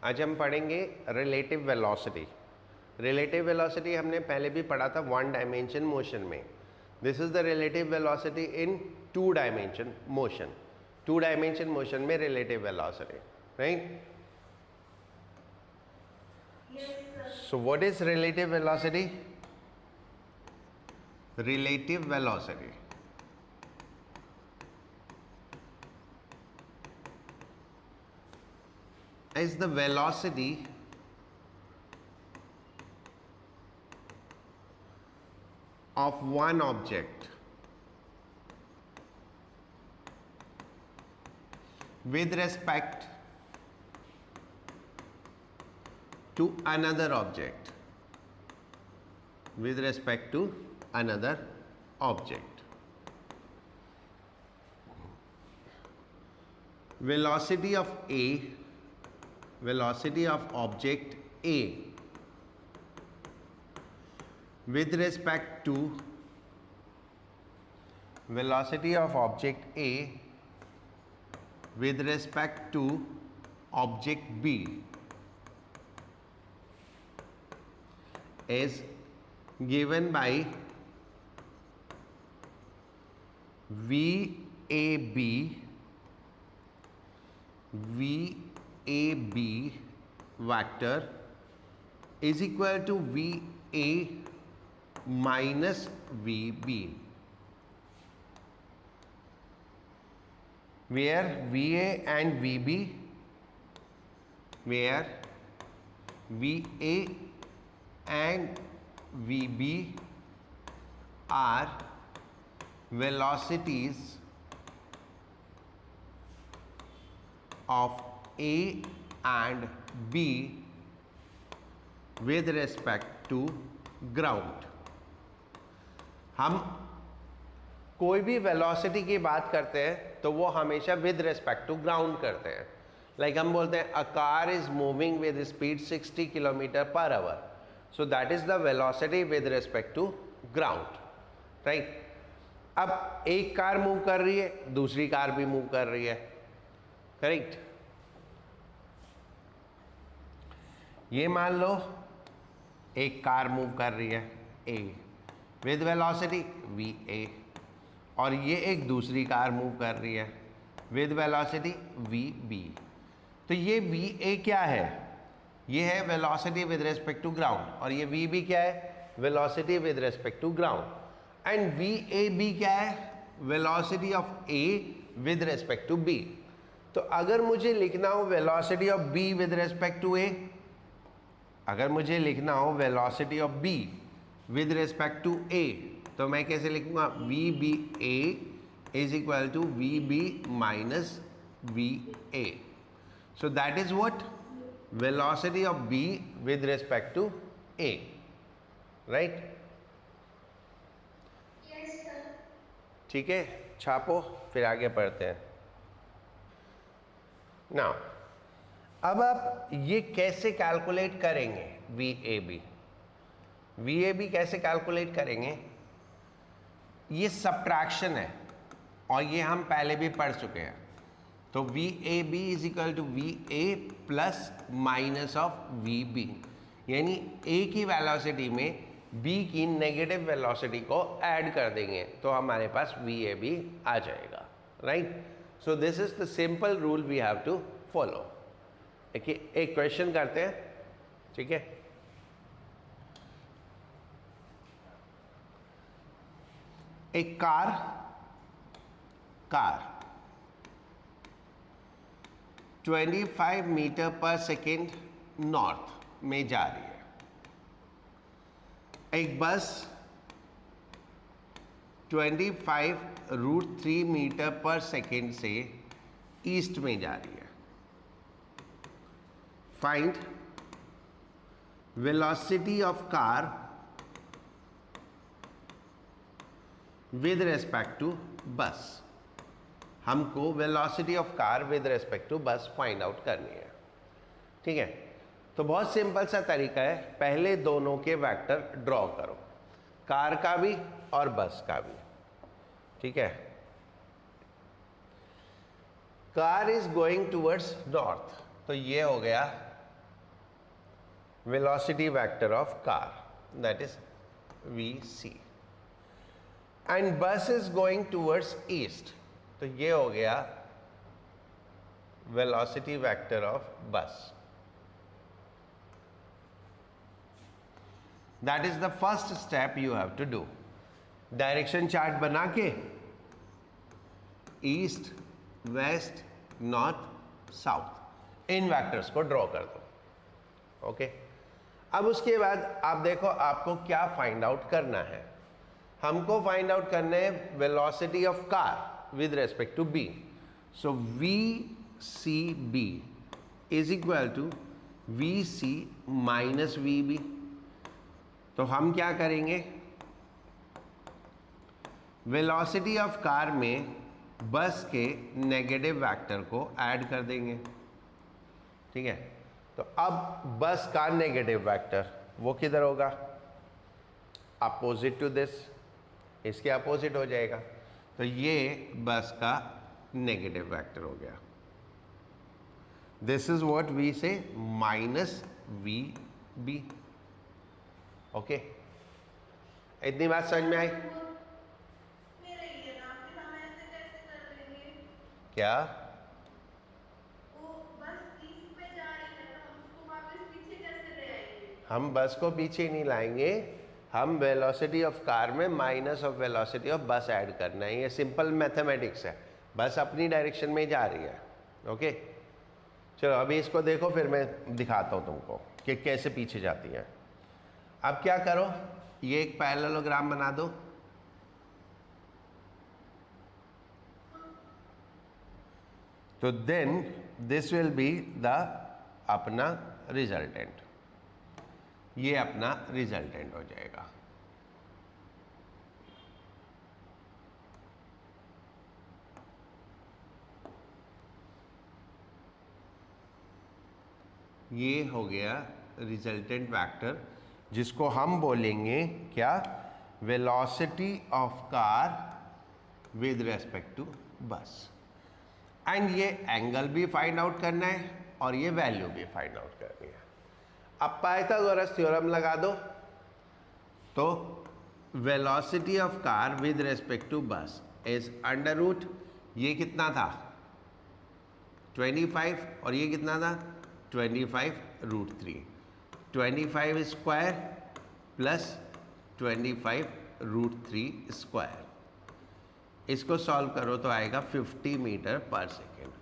आज हम पढ़ेंगे रिलेटिव वेलोसिटी। रिलेटिव वेलोसिटी हमने पहले भी पढ़ा था वन डायमेंशन मोशन में। This is the relative velocity in two dimension motion. Two dimension motion में relative velocity, right? So what is relative velocity? Relative velocity is the velocity of one object with respect to another object, with respect to another object. Velocity of A, velocity of object A with respect to velocity of object A with respect to object B is given by VAB vector is equal to VA minus VB, where VA and VB, where VA and VB are velocities of A and B with respect to ground. हम कोई भी velocity की बात करते हैं तो वो हमेशा विद रिस्पेक्ट टू ग्राउंड करते हैं। लाइक हम बोलते हैं a car is moving with speed 60 kilometre per hour, so that is the velocity with respect to ground, right? अब एक कार मूव कर रही है, दूसरी कार भी मूव कर रही है, करेक्ट? ये मान लो एक कार मूव कर रही है A विद वेलोसिटी VA, और ये एक दूसरी कार मूव कर रही है विद वेलोसिटी VB। तो ये VA क्या है? ये है velocity with respect to ground, और ये VB क्या है? Velocity with respect to ground. And VAB क्या है? Velocity of A with respect to B। तो अगर मुझे लिखना हो velocity of B with respect to A, अगर मुझे लिखना हो velocity of B with respect to A, तो मैं कैसे लिखूंगा? VBA is equal to VB minus VA। So that is what? Velocity of B with respect to A, right? ठीक है, छापो, फिर आगे पढ़ते हैं। नाउ अब आप ये कैसे कैलकुलेट करेंगे? VAB कैसे कैलकुलेट करेंगे? ये सब्ट्रैक्शन है और ये हम पहले भी पढ़ चुके हैं। तो VAB is equal to VA plus minus of VB, यानी A की वेलोसिटी में B की नेगेटिव वेलोसिटी को ऐड कर देंगे तो हमारे पास VAB आ जाएगा, right? So this is the simple rule we have to follow. एक क्वेश्चन करते हैं, ठीक है? एक car 25 metre per second north में जा रही है। एक बस 25√3 मीटर पर सेकेंड से ईस्ट में जा रही है। Find velocity of car with respect to bus. हमको velocity of car with respect to bus find out करनी है, ठीक है? तो बहुत सिंपल सा तरीका है, पहले दोनों के वेक्टर ड्रॉ करो, कार का भी और बस का भी, ठीक है? Car is going towards north, तो ये हो गया velocity vector of car, that is VC, and bus is going towards east, तो ये हो गया velocity vector of bus. That is the first step you have to do. Direction chart बना के ईस्ट, वेस्ट, नॉर्थ, साउथ इन vectors को draw कर दो. ओके, अब उसके बाद आप देखो आपको क्या फाइंड आउट करना है. हमको फाइंड आउट करना है velocity of car with respect to B. So V C B is equal to V C minus V B. तो हम क्या करेंगे, वेलोसिटी ऑफ कार में बस के नेगेटिव वेक्टर को ऐड कर देंगे. ठीक है, तो अब बस का नेगेटिव वेक्टर वो किधर होगा, अपोजिट टू दिस, इसके अपोजिट हो जाएगा. तो ये बस का नेगेटिव वेक्टर हो गया. दिस इज व्हाट वी से माइनस वी बी. ओके, इतनी बात समझ में आई क्या? हम बस को पीछे नहीं लाएंगे, हम वेलोसिटी ऑफ कार में माइनस ऑफ वेलोसिटी ऑफ बस ऐड करना है. ये सिंपल मैथमेटिक्स है. बस अपनी डायरेक्शन में जा रही है. ओके, चलो अभी इसको देखो, फिर मैं दिखाता हूँ तुमको कि कैसे पीछे जाती है. अब क्या करो, ये एक पैरेललोग्राम बना दो. तो then this will be the अपना रिजल्टेंट. ये अपना रिजल्टेंट हो जाएगा. ये हो गया रिजल्टेंट वेक्टर, जिसको हम बोलेंगे क्या, velocity of car with respect to bus. And ये एंगल भी फाइंड आउट करना है और ये वैल्यू भी फाइंड आउट करनी है. अब पाइथागोरस थ्योरम लगा दो. तो velocity of car with respect to bus is under root, ये कितना था 25 और ये कितना था 25 root 3. 25 square plus 25 root 3 square. इसको सॉल्व करो तो आएगा 50 मीटर पर सेकेंड.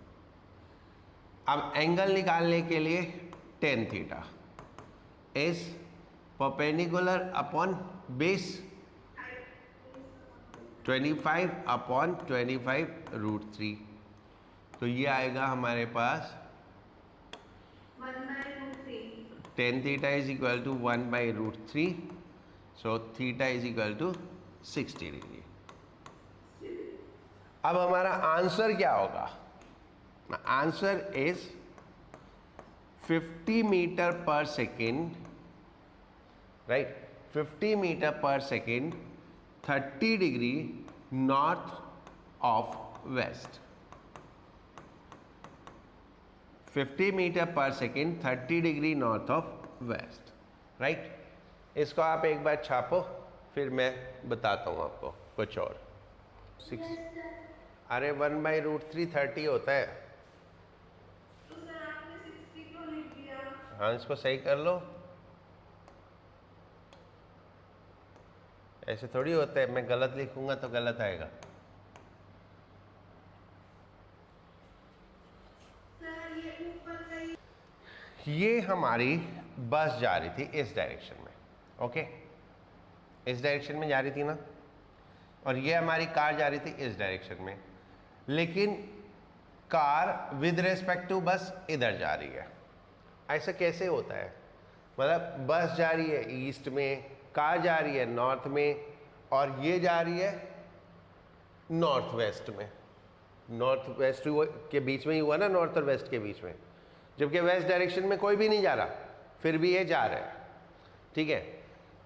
अब एंगल निकालने के लिए tan theta is perpendicular upon base 25 upon 25 root 3. तो ये आएगा हमारे पास tan theta is equal to 1 by root 3. So theta is equal to 60 degree. अब हमारा आंसर क्या होगा, answer is 50 metre per second, right. 50 metre per second 30 degree north of west. 50 metre per second 30 degree north of west, right. इसको आप एक बार छापो, फिर मैं बताता हूँ आपको कुछ और. 6 अरे 1 बाई रूट 3 30 होता है. तो सर आपने 60 क्यों लिख दिया? हाँ, इसको सही कर लो. ऐसे थोड़ी होता है, मैं गलत लिखूंगा तो गलत आएगा. सर ये ऊपर गई. ये हमारी बस जा रही थी इस डायरेक्शन में. ओके, इस डायरेक्शन में जा रही थी ना, और ये हमारी कार जा रही थी इस डायरेक्शन में. लेकिन कार विद रेस्पेक्ट टू बस इधर जा रही है. ऐसा कैसे होता है, मतलब बस जा रही है ईस्ट में, कार जा रही है नॉर्थ में, और ये जा रही है नॉर्थ वेस्ट में. नॉर्थ वेस्ट के बीच में ही हुआ ना, नॉर्थ और वेस्ट के बीच में, जबकि वेस्ट डायरेक्शन में कोई भी नहीं जा रहा, फिर भी ये जा रहा है. ठीक है,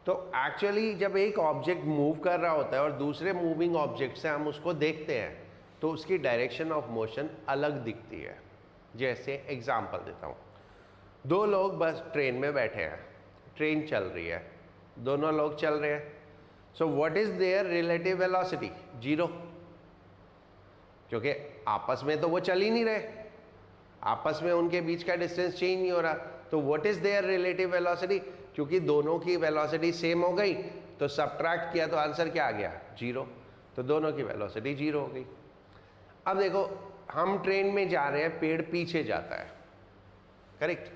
तो एक्चुअली जब एक ऑब्जेक्ट मूव कर रहा होता है और दूसरे मूविंग ऑब्जेक्ट से हम उसको देखते हैं तो उसकी डायरेक्शन ऑफ मोशन अलग दिखती है. जैसे एग्जांपल देता हूँ, दो लोग बस ट्रेन में बैठे हैं, ट्रेन चल रही है, दोनों लोग चल रहे हैं, सो what is there relative velocity? 0, क्योंकि आपस में तो वो चल ही नहीं रहे, आपस में उनके बीच का डिस्टेंस चेंज नहीं हो रहा, तो what is there relative velocity? क्योंकि दोनों की वेलोसिटी सेम हो गई तो सब्ट्रैक्ट किया तो आंसर क्या आ गया? 0, तो दोनों की वेलोसिटी 0 हो गई। अब देखो हम ट्रेन में जा रहे हैं, पेड़ पीछे जाता है, करेक्ट?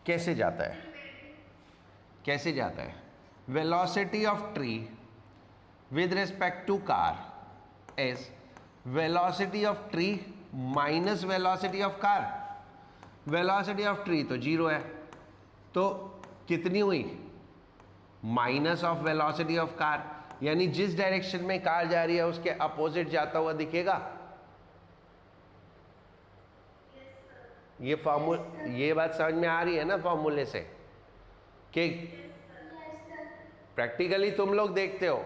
कैसे जाता है? कैसे जाता है? Velocity of tree with respect to car is velocity of tree minus velocity of car. Velocity of tree तो 0 है, तो कितनी हुई? Minus of velocity of car, यानी जिस डायरेक्शन में कार जा रही है उसके अपोजिट जाता हुआ दिखेगा। ये बात समझ में आ रही है ना फॉर्मूले से? कि प्रैक्टिकली तुम लोग देखते हो,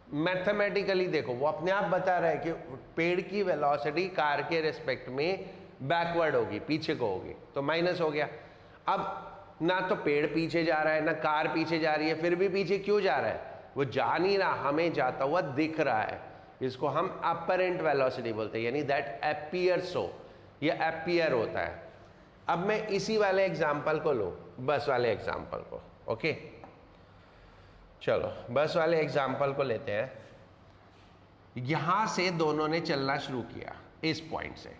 मैथमेटिकली देखो, वो अपने आप बता रहा है कि पेड़ की वेलोसिटी कार के रिस्पेक्ट में बैकवर्ड होगी, पीछे को होगी, तो माइनस हो गया। अब ना तो पेड़ पीछे जा रहा है ना कार पीछे जा रही है, फिर भी पीछे क्यों जा रहा है? वो जा नहीं रहा, हमें जाता हुआ दिख रहा है, इसको हम अपरेंट वेलोसिटी बोलते हैं, यानी दैट अपीयर सो, ये अपीयर होता है। अब मैं इसी वाले एग्जाम्पल को लूँ, बस वाले एग्जाम्पल को, ओके? चलो बस वाले एग्जाम्पल को लेते हैं। यहां से दोनों ने चलना शुरू किया इस पॉइंट से,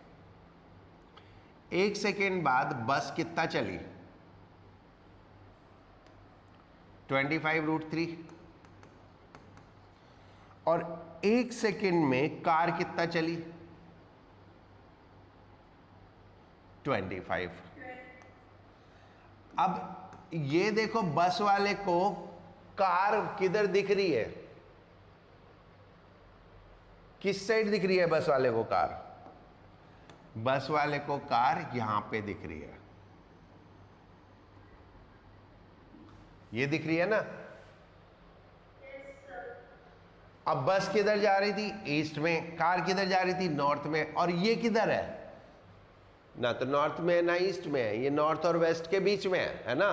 1 सेकेंड बाद बस कितना चली? 25√3, और 1 सेकेंड में कार कितना चली? 25। अब ये देखो बस वाले को कार किधर दिख रही है? किस साइड दिख रही है बस वाले को कार? बस वाले को कार यहां पे दिख रही है, ये दिख रही है ना? अब बस किधर जा रही थी? ईस्ट में। कार किधर जा रही थी? नॉर्थ में। और ये किधर है? ना तो नॉर्थ में है ना ईस्ट में है, ये नॉर्थ और वेस्ट के बीच में है ना?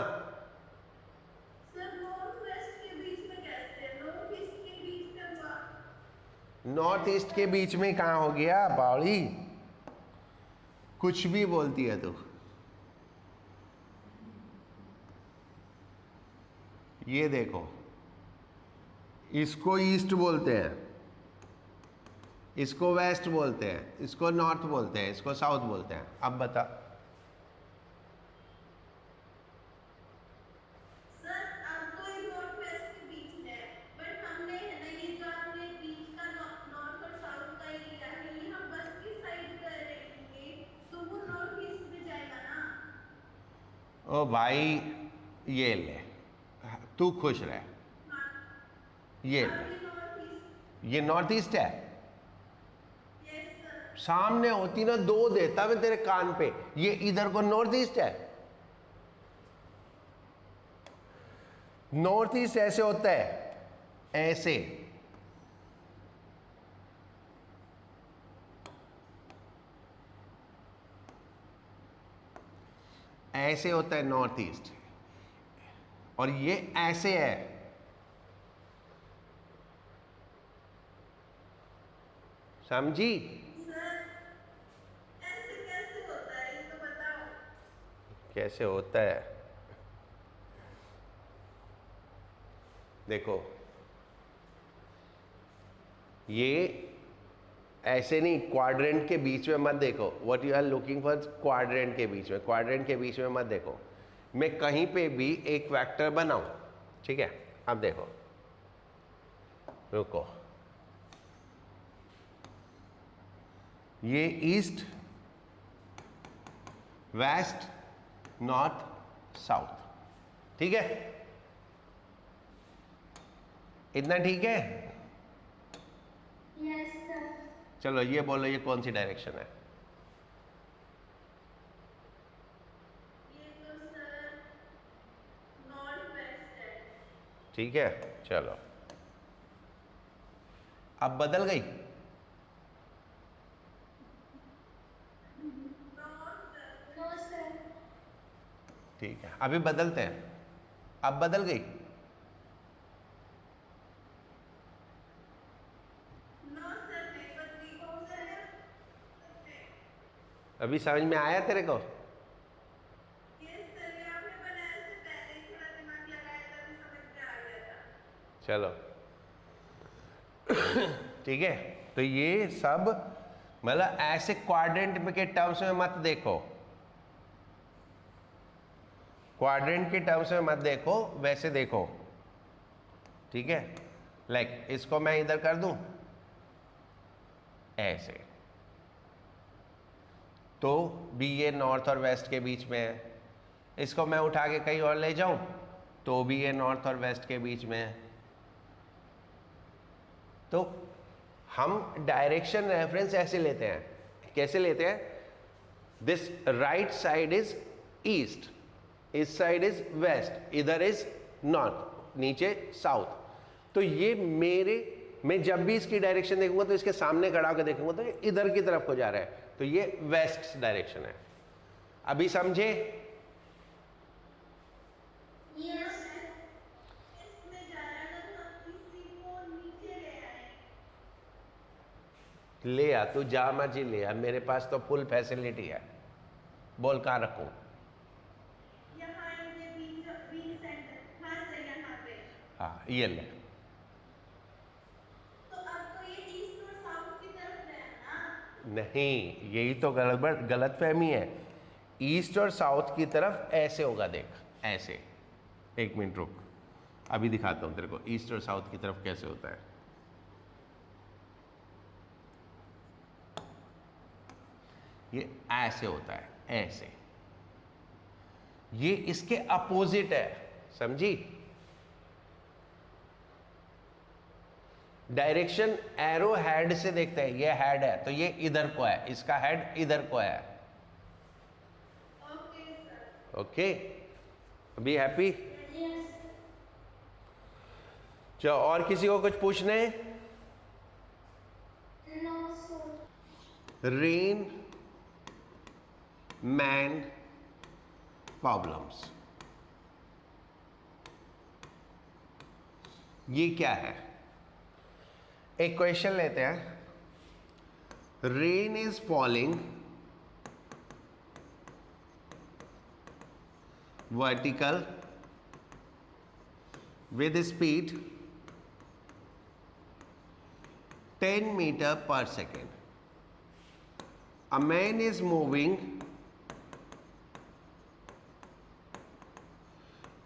सर नॉर्थ वेस्ट के बीच में कैसे? नॉर्थ ईस्ट के बीच में हुआ। नॉर्थ ईस्ट के बीच में कहां हो गया बावली? कुछ भी बोलती है तू। ये देखो, इसको ईस्ट बोलते हैं, इसको वेस्ट बोलते हैं, इसको नॉर्थ बोलते हैं, इसको साउथ बोलते हैं। अब बता। सर अब तो ये नॉर्थ वेस्ट के बीच में है, बट हमने है ना ये जो आपने बीच का नॉर्थ और साउथ का ही लिया है, ये हम बस की साइड कर लेंगे तो वो नॉर्थ ईस्ट में जाएगा ना? ओ भाई ये ले, तू खुश रह, ये ले, अब ये नॉर्थ ईस्ट। ये नॉर्थ ईस्ट है। Yes sir. सामने होती ना दो देता मैं तेरे कान पे, ये इधर को नॉर्थ ईस्ट है। नॉर्थ ईस्ट ऐसे होता है, ऐसे, ऐसे होता है नॉर्थ ईस्ट, और ये ऐसे है। समझी? सर ऐसे कैसे होता है ये तो बताओ। कैसे होता है? देखो ये ऐसे नहीं, क्वाड्रेंट के बीच में मत देखो। What you are looking for, quadrant के बीच में, क्वाड्रेंट के बीच में मत देखो। मैं कहीं पे भी एक वेक्टर बनाऊं, ठीक है? अब देखो, रुको, ये ईस्ट वेस्ट नॉर्थ साउथ, ठीक है? इतना ठीक है? Yes sir. चलो ये बोलो, ये कौन सी डायरेक्शन है? ये तो सर नॉर्थ वेस्ट है। ठीक है, चलो अब बदल गई। No sir. ठीक है, अभी बदलते हैं। अब बदल गई? नो सर नहीं बदली, कौन सा है? अभी समझ में आया तेरे को? यस सर, ये आपने बनाया से पहले ही थोड़ा दिमाग लगाया था, तो समझ में आ गया था। चलो ठीक है, तो ये सब मतलब ऐसे क्वाड्रेंट के टर्म्स में मत देखो, क्वाड्रेंट के टर्म्स में मत देखो, वैसे देखो। ठीक है, लाइक इसको मैं इधर कर दूं ऐसे, तो भी ये नॉर्थ और वेस्ट के बीच में है। इसको मैं उठा के कहीं और ले जाऊं तो भी ये नॉर्थ और वेस्ट के बीच में है। तो हम डायरेक्शन रेफरेंस ऐसे लेते हैं, कैसे लेते हैं? This right side is east, इस साइड इज वेस्ट, इधर इज नॉर्थ, नीचे साउथ। तो ये मैं जब भी इसकी डायरेक्शन देखूंगा तो इसके सामने खड़ा होकर देखूंगा तो ये इधर की तरफ को जा रहा है, तो ये वेस्ट डायरेक्शन है। अभी समझे? यस सर, इसमें जा रहा था तो हम इसी को नीचे ले आए। ले आ, तू जा मर्जी ले आ, मेरे पास तो फुल फैसिलिटी है। बोल कहाँ रखूं? यहाँ ये बीच सेंटर, हाँ सर यहाँ पे। हाँ ये ले। तो अब तो ये ईस्ट और साउथ की तरफ है ना? नहीं, यही तो गलत फहमी है। ईस्ट और साउथ की तरफ ऐसे होगा, देख ऐसे। एक मिनट रुक, अभी दिखाता हूं तेरे को ईस्ट और साउथ की तरफ कैसे होता है। ये ऐसे होता है, ऐसे। ये इसके अपोजिट है, समझी? डायरेक्शन एरो हेड से देखते हैं, ये हेड है तो ये इधर को है, इसका हेड इधर को है। Okay sir. Okay, be happy. Yes. चलो, और किसी को कुछ पूछना है? No sir. Rain man problems, ये क्या है? एक क्वेश्चन लेते हैं। Rain is falling vertical with speed 10 meter per second. A man is moving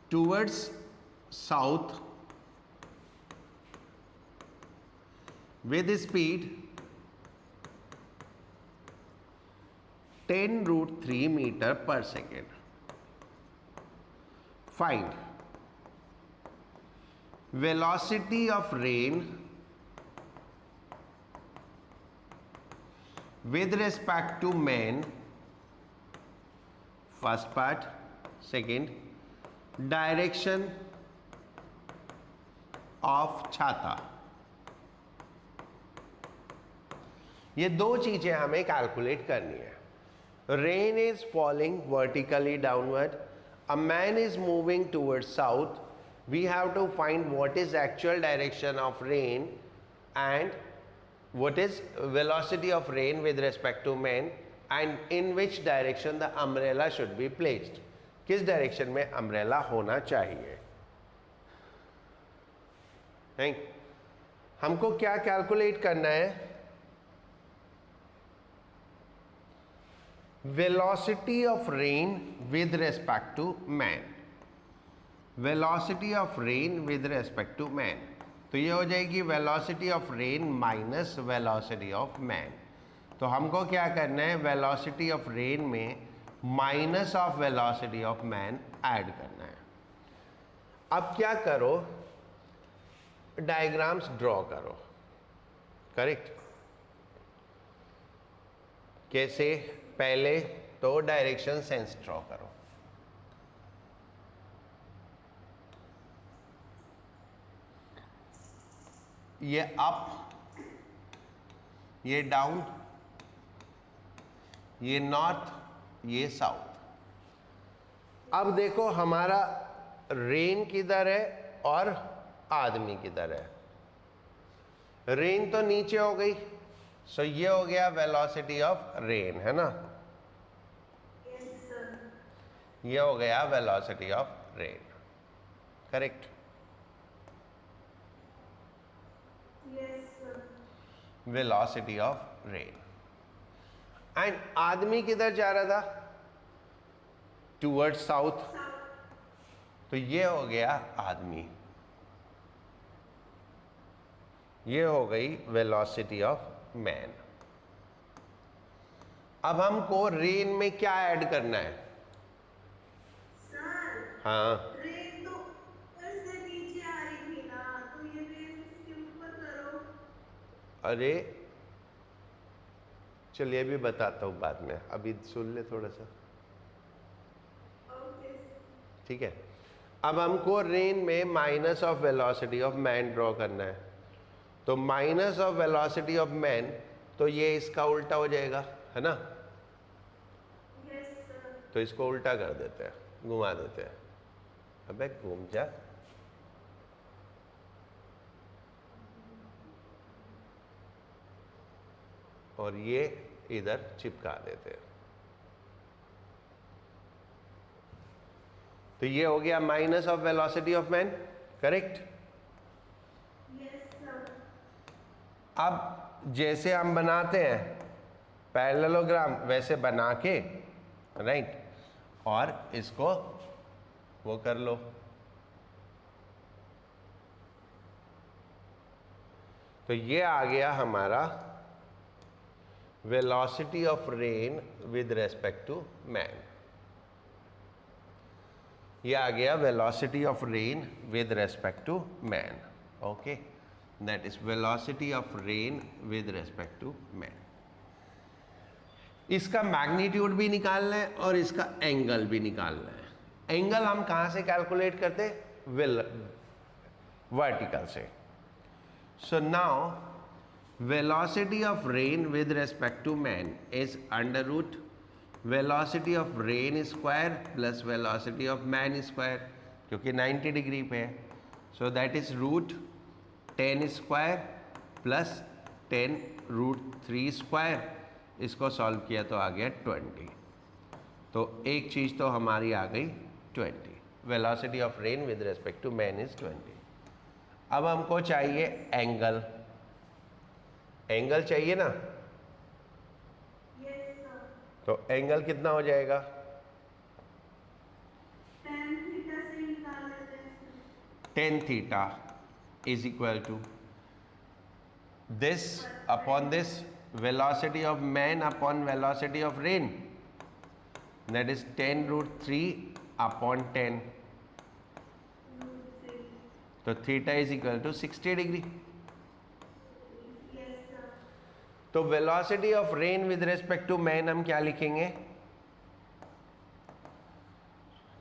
towards south with speed 10√3 meter per second. Find velocity of rain with respect to man, first part. Second, direction of छाता। ये दो चीजें हमें calculate करनी है। Rain is falling vertically downward, a man is moving toward south. We have to find what is actual direction of rain and what is velocity of rain with respect to man and in which direction the umbrella should be placed. किस direction में umbrella होना चाहिए? हमको क्या calculate करना है? Velocity of rain with respect to man, velocity of rain with respect to man. तो ये हो जाएगी velocity of rain minus velocity of man. तो हमको क्या करना है? वेलोसिटी ऑफ रेन में minus of velocity of man add करना है। अब क्या करो? डायग्राम्स ड्रॉ करो। करेक्ट? कैसे? पहले तो डायरेक्शन सेंस ड्रॉ करो। ये अप, ये डाउन, ये नॉर्थ, ये साउथ। अब देखो हमारा रेन किधर है और आदमी किधर है। रेन तो नीचे हो गई, सो ये हो गया वेलोसिटी ऑफ रेन, है ना। Yes sir. ये हो गया velocity of rain, correct. Yes sir. Velocity of rain. And आदमी किधर जा रहा था? टूवर्ड्स साउथ, तो ये हो गया आदमी, ये हो गई वेलोसिटी ऑफ मैन। अब हमको रेन में क्या ऐड करना है? सर हाँ, रेन तो ऊपर से नीचे आ रही थी ना, तो ये रेन इसके ऊपर करो। अरे चलिए अभी बताता हूँ बाद में, अभी सुन ले थोड़ा सा, ओके। ठीक है। अब हमको रेन में minus of velocity of man draw करना है, तो minus of velocity of man, तो ये इसका उल्टा हो जाएगा, है ना। Yes sir. तो इसको उल्टा कर देते हैं, घुमा देते हैं। अबे घूम जा। और ये इधर चिपका देते हैं, तो ये हो गया minus of velocity of man, correct. Yes sir. अब जैसे हम बनाते हैं पैरेललोग्राम, वैसे बना के, राइट, और इसको वो कर लो। तो ये आ गया हमारा velocity of rain with respect to man. ये आ गया velocity of rain with respect to man, okay. That is velocity of rain with respect to man. इसका मैग्नीट्यूड भी निकालना है और इसका एंगल भी निकालना है। एंगल हम कहाँ से कैलकुलेट करते? वर्टिकल से। So now velocity of rain with respect to man is under root velocity of rain square plus velocity of man square, क्योंकि 90 डिग्री पे है। So that is root 10 square plus 10 root 3 square. इसको solve किया तो आ गया 20। तो एक चीज़ तो हमारी आ गई 20। Velocity of rain with respect to man is 20। अब हमको चाहिए एंगल। एंगल चाहिए ना, यस सर। तो एंगल कितना हो जाएगा? tan थीटा से निकाल लेते हैं। tan theta is equal to this upon this, velocity of man upon velocity of rain, that is 10 root 3 upon 10. Root 3। तो theta is equal to 60 degree. Yes sir. तो velocity of rain with respect to man हम क्या लिखेंगे?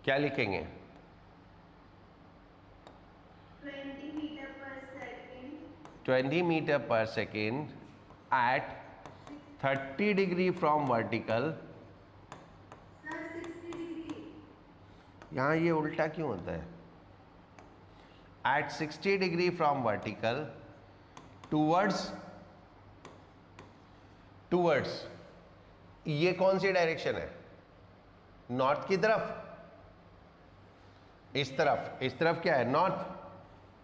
क्या लिखेंगे? 20 metre per second. 20 metre per second at 30 degree from vertical. Sir 60 degree. यहाँ ये उल्टा क्यों होता है? At 60 degree from vertical towards ये कौन सी डायरेक्शन है? नॉर्थ की तरफ। इस तरफ क्या है? नॉर्थ।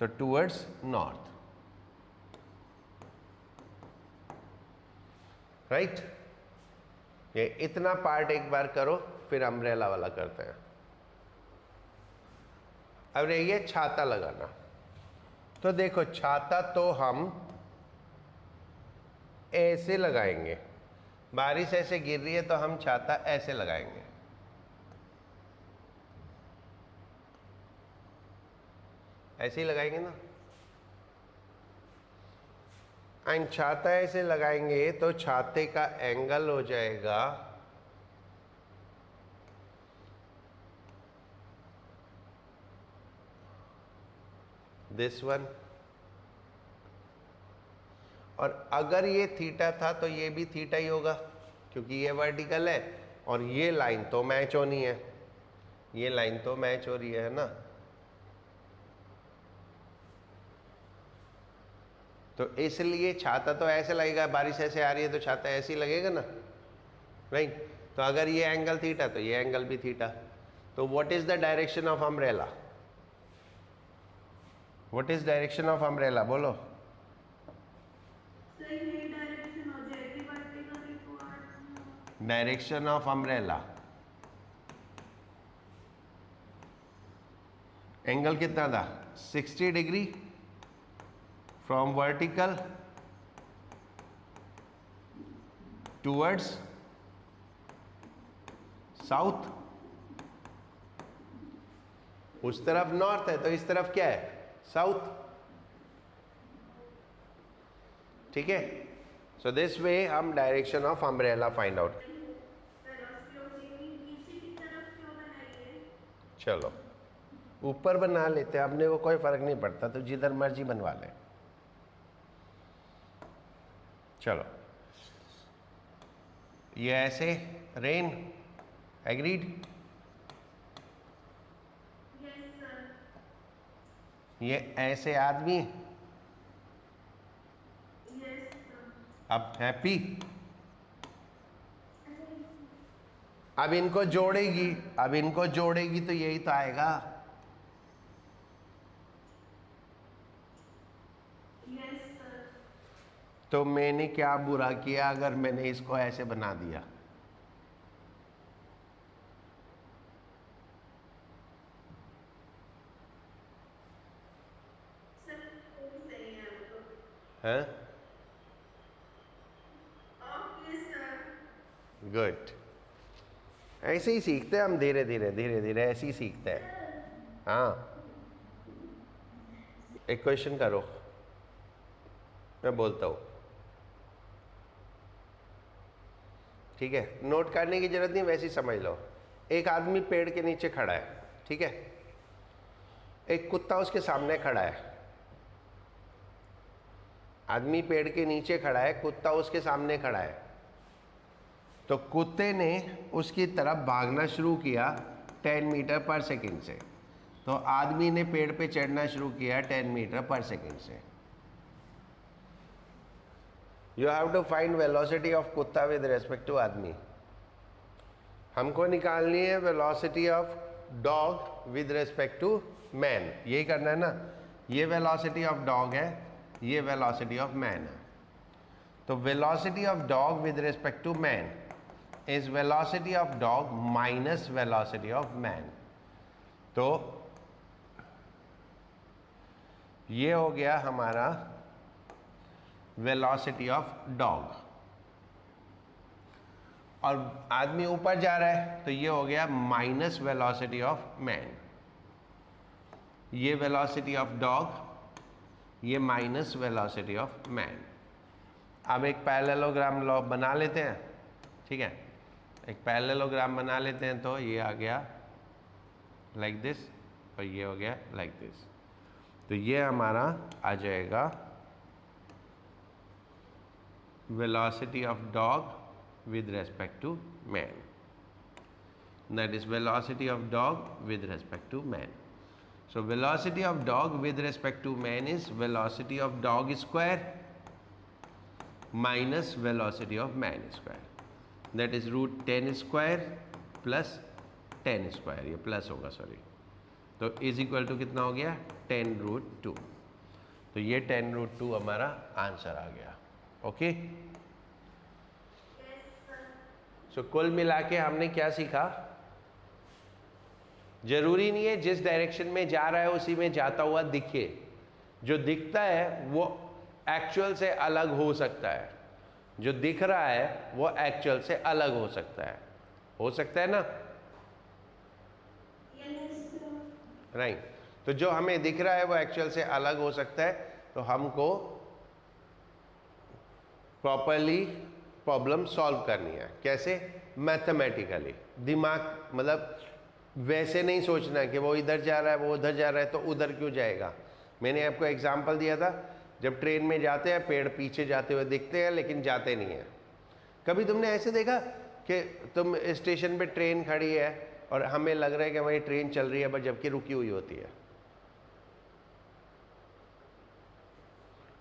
तो टूवर्ड्स नॉर्थ, राइट। ये इतना पार्ट एक बार करो, फिर अम्ब्रेला वाला करते हैं। अब ये छाता लगाना। तो देखो छाता तो हम ऐसे लगाएंगे, बारिश ऐसे गिर रही है तो हम छाता ऐसे लगाएंगे। ऐसे ही लगाएंगे ना। एंड छाता ऐसे लगाएंगे तो छाते का एंगल हो जाएगा दिस वन। और अगर ये थीटा था तो ये भी थीटा ही होगा, क्योंकि ये वर्टिकल है और ये लाइन तो मैच होनी है। ये लाइन तो मैच हो रही है ना, तो इसलिए छाता तो ऐसे लगेगा, बारिश ऐसे आ रही है तो छाता ऐसे ही लगेगा ना, राइट। तो अगर ये एंगल थीटा तो ये एंगल भी थीटा। तो what is the direction of umbrella? What is direction of umbrella, बोलो। सर ये डायरेक्शन हो जाएगी vertically towards. Direction of umbrella, angle कितना था? 60 degree from vertical towards south. उस तरफ नॉर्थ है तो इस तरफ क्या है? साउथ, ठीक है। सो दिस वे हम direction of umbrella find out. Velocity of नीचे की तरफ क्यों बनाइए? चलो ऊपर बना लेते हैं, अपने को कोई फर्क नहीं पड़ता, तो जिधर मर्जी बनवा ले। चलो ये ऐसे रेन, एग्रीड? Yes sir. ये ऐसे आदमी, यस सर। अब हैप्पी। अब इनको जोड़ेगी, अब इनको जोड़ेगी तो यही तो आएगा। Yes sir. तो मैंने क्या बुरा किया अगर मैंने इसको ऐसे बना दिया? सर वो भी सही है वो तो। हैं? Okay sir. गुड। ऐसे ही सीखते हैं हम, धीरे धीरे धीरे धीरे ऐसे ही सीखते हैं। हाँ, एक क्वेश्चन करो, मैं बोलता हूँ, ठीक है? नोट करने की जरूरत नहीं, वैसे ही समझ लो। एक आदमी पेड़ के नीचे खड़ा है, ठीक है? एक कुत्ता उसके सामने खड़ा है। आदमी पेड़ के नीचे खड़ा है, कुत्ता उसके सामने खड़ा है। तो कुत्ते ने उसकी तरफ भागना शुरू किया 10 मीटर पर सेकंड से, तो आदमी ने पेड़ पे चढ़ना शुरू किया 10 मीटर पर सेकंड से। You have to find velocity of कुत्ता विद रेस्पेक्ट टू आदमी। हमको निकालनी है velocity of dog with respect to man. यही करना है ना। ये वेलोसिटी ऑफ डॉग है, ये वेलोसिटी ऑफ मैन है। तो velocity of dog with respect to man is velocity of dog minus velocity of man. तो ये हो गया हमारा वेलोसिटी ऑफ डॉग, और आदमी ऊपर जा रहा है तो ये हो गया माइनस वेलोसिटी ऑफ मैन। ये वेलोसिटी ऑफ डॉग, ये माइनस वेलोसिटी ऑफ मैन। अब एक पैरेललोग्राम बना लेते हैं, ठीक है? एक पैरेललोग्राम बना लेते हैं, तो ये आ गया लाइक दिस और ये हो गया लाइक दिस। तो ये हमारा आ जाएगा velocity of dog with respect to man. That is velocity of dog with respect to man. So velocity of dog with respect to man is velocity of dog square minus velocity of man square. That is root 10 square plus 10 square. ये plus होगा, sorry. तो is equal to कितना हो गया? 10 root 2। तो ये 10 root 2 हमारा answer आ गया। ओके, सो कुल मिला के हमने क्या सीखा? जरूरी नहीं है जिस डायरेक्शन में जा रहा है उसी में जाता हुआ दिखे। जो दिखता है वो एक्चुअल से अलग हो सकता है, जो दिख रहा है वो एक्चुअल से अलग हो सकता है ना? राइट। तो जो हमें दिख रहा है वो एक्चुअल से अलग हो सकता है, तो हमको प्रॉपरली प्रॉब्लम सॉल्व करनी है। कैसे? मैथमेटिकली। दिमाग मतलब वैसे नहीं सोचना कि वो इधर जा रहा है वो उधर जा रहा है तो उधर क्यों जाएगा। मैंने आपको एग्जांपल दिया था, जब ट्रेन में जाते हैं पेड़ पीछे जाते हुए दिखते हैं लेकिन जाते नहीं हैं। कभी तुमने ऐसे देखा कि तुम स्टेशन पे ट्रेन खड़ी है और हमें लग रहा है कि हमारी ट्रेन चल रही है बट जबकि रुकी हुई होती है।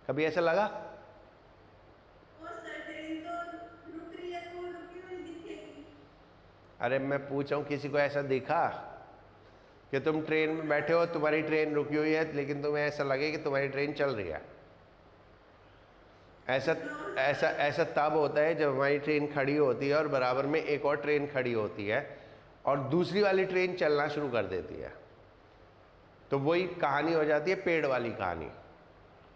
कभी ऐसा लगा? और सर ट्रेन तो रुक रही है तो रुकी हुई दिखेगी। अरे मैं पूछ रहा हूँ, किसी को ऐसा दिखा कि तुम ट्रेन में बैठे हो, तुम्हारी ट्रेन रुकी हुई है लेकिन तुम्हें ऐसा लगे कि तुम्हारी ट्रेन चल रही है? ऐसा ऐसा ऐसा तब होता है जब हमारी ट्रेन खड़ी होती है और बराबर में एक और ट्रेन खड़ी होती है और दूसरी वाली ट्रेन चलना शुरू कर देती है। तो वही कहानी हो जाती है पेड़ वाली कहानी।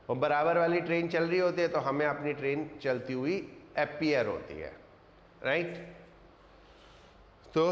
और बराबर वाली ट्रेन चल रही होती है तो हमें अपनी ट्रेन चलती हुई अपीयर होती है, राइट? तो